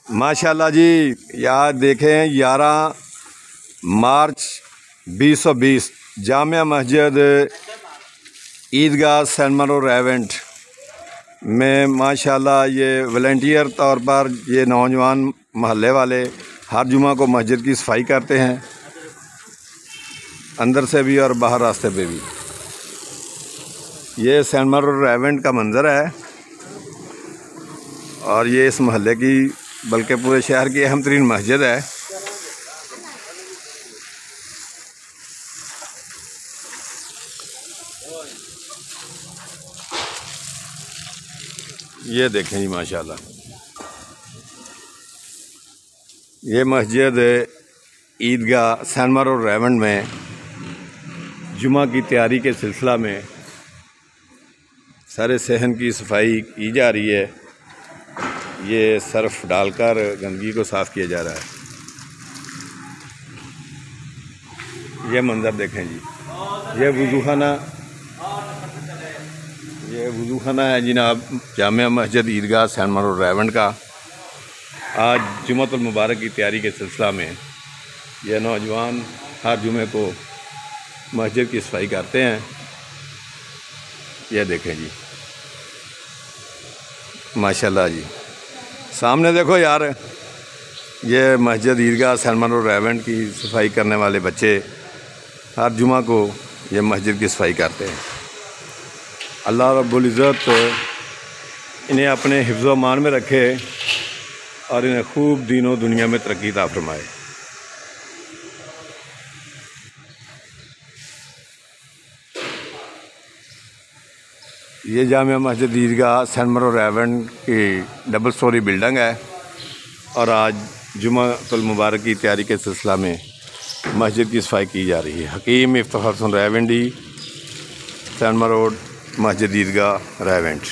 माशाल्लाह जी। यार देखें 11 मार्च 2020 जामिया मस्जिद ईदगाह सैनमा रोड रेवेंट में माशाल्लाह ये वॉलंटियर तौर पर ये नौजवान महल्ले वाले हर जुमा को मस्जिद की सफाई करते हैं, अंदर से भी और बाहर रास्ते पे भी। ये सैनमा रोड रेवेंट का मंज़र है और ये इस महल्ले की बल्कि पूरे शहर की अहम तरीन मस्जिद है। ये देखें जी माशाल्लाह, ये मस्जिद ईदगाह सैनमा रोड रेवेंट में जुमा की तैयारी के सिलसिला में सारे सहन की सफाई की जा रही है। ये सर्फ डालकर गंदगी को साफ़ किया जा रहा है। ये मंज़र देखें जी, ये वज़ूखाना है जनाब जामिया मस्जिद ईदगाह सैनमा रोड रेवेंट का। आज जुम्मतुल मुबारक की तैयारी के सिलसिला में यह नौजवान हर जुमे को मस्जिद की सफाई करते हैं। यह देखें जी माशाल्लाह जी, सामने देखो यार, ये मस्जिद ईदगाह सैनमा रोड रेवेंट की सफाई करने वाले बच्चे हर जुमा को ये मस्जिद की सफाई करते हैं। अल्लाह रब्बुल इज़्ज़त इन्हें अपने हिफ्ज़ व अमान में रखे और इन्हें खूब दीनों दुनिया में तरक्की अता फरमाए। ये जामिया मस्जिद ईदगाह सैनमा रोड रेवेंट की डबल स्टोरी बिल्डिंग है और आज जुम्मतुल मुबारक की तैयारी के सिलसिला में मस्जिद की सफाई की जा रही है। हकीम इफ्तिखार हुसैन रेवेंडी, सैनमा रोड, मस्जिद ईदगाह रेवेंट।